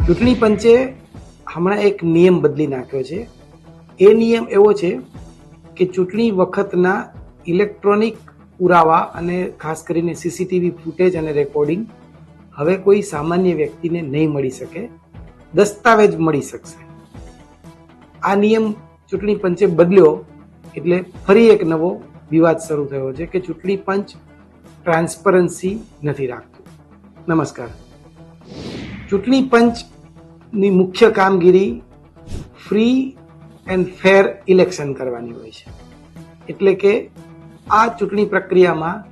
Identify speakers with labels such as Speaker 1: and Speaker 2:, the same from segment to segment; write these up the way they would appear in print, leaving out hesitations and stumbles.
Speaker 1: ચૂંટણી પંચે હમણાં એક નિયમ બદલી નાખ્યો છે. એ નિયમ એવો છે કે ચૂંટણી વખતના ઇલેક્ટ્રોનિક પુરાવા અને ખાસ કરીને સીસીટીવી ફૂટેજ અને રેકોર્ડિંગ હવે કોઈ સામાન્ય વ્યક્તિને નહીં મળી શકે, દસ્તાવેજ મળી શકશે. આ નિયમ ચૂંટણી પંચે બદલ્યો એટલે ફરી એક નવો વિવાદ શરૂ થયો છે કે ચૂંટણી પંચ ટ્રાન્સપરન્સી નથી રાખતું. નમસ્કાર. ચૂંટણી પંચની મુખ્ય કામગીરી ફ્રી એન્ડ ફેર ઇલેક્શન કરવાની હોય છે. એટલે કે આ ચૂંટણી પ્રક્રિયામાં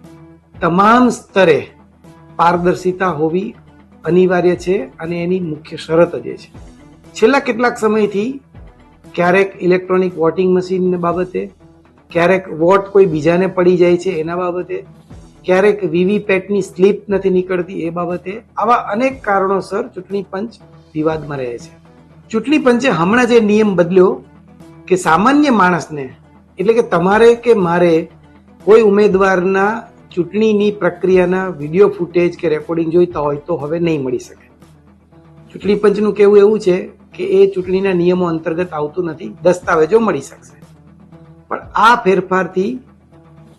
Speaker 1: તમામ સ્તરે પારદર્શિતા હોવી અનિવાર્ય છે અને એની મુખ્ય શરત જ છે. છેલ્લા કેટલાક સમયથી ક્યારેક ઇલેક્ટ્રોનિક વોટિંગ મશીન બાબતે, ક્યારેક વોટ કોઈ બીજાને પડી જાય છે એના બાબતે, ક્યારેક વીવીપેટની સ્લીપ નથી નીકળતી એ બાબતે, આવા અનેક કારણોસર ચૂંટણી પંચ વિવાદમાં રહે છે. ચૂંટણી પંચે હમણાં જે નિયમ બદલ્યો કે સામાન્ય માણસને, એટલે કે તમારે કે મારે કોઈ ઉમેદવારના ચૂંટણીની પ્રક્રિયાના વિડીયો ફૂટેજ કે રેકોર્ડિંગ જોઈતા હોય તો હવે નહીં મળી શકે. ચૂંટણી પંચનું કહેવું એવું છે કે એ ચૂંટણીના નિયમો અંતર્ગત આવતું નથી, દસ્તાવેજો મળી શકશે. પણ આ ફેરફારથી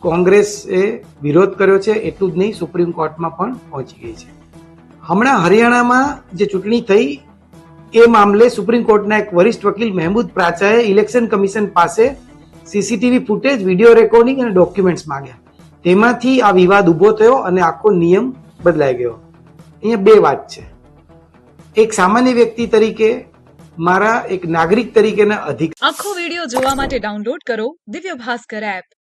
Speaker 1: કોંગ્રેસે વિરોધ કર્યો છે. એટલું જ નહીં, સુપ્રીમ કોર્ટમાં પણ પહોંચી ગઈ છે. હમણાં હરિયાણામાં જે ચૂંટણી થઈ એ મામલે સુપ્રીમ કોર્ટના એક વરિષ્ઠ વકીલ મહેમૂદ પ્રાચાએ ઇલેક્શન કમિશન પાસે સીસીટીવી ફૂટેજ, વિડીયો રેકોર્ડિંગ અને ડોક્યુમેન્ટ્સ માંગ્યા. તેમાંથી આ વિવાદ ઉભો થયો અને આખો નિયમ બદલાઈ ગયો. અહીંયા બે વાત છે. એક સામાન્ય વ્યક્તિ તરીકે મારા એક નાગરિક તરીકેના અધિકાર.
Speaker 2: આખો વિડિયો જોવા માટે ડાઉનલોડ કરો દિવ્ય ભાસ્કર એપ.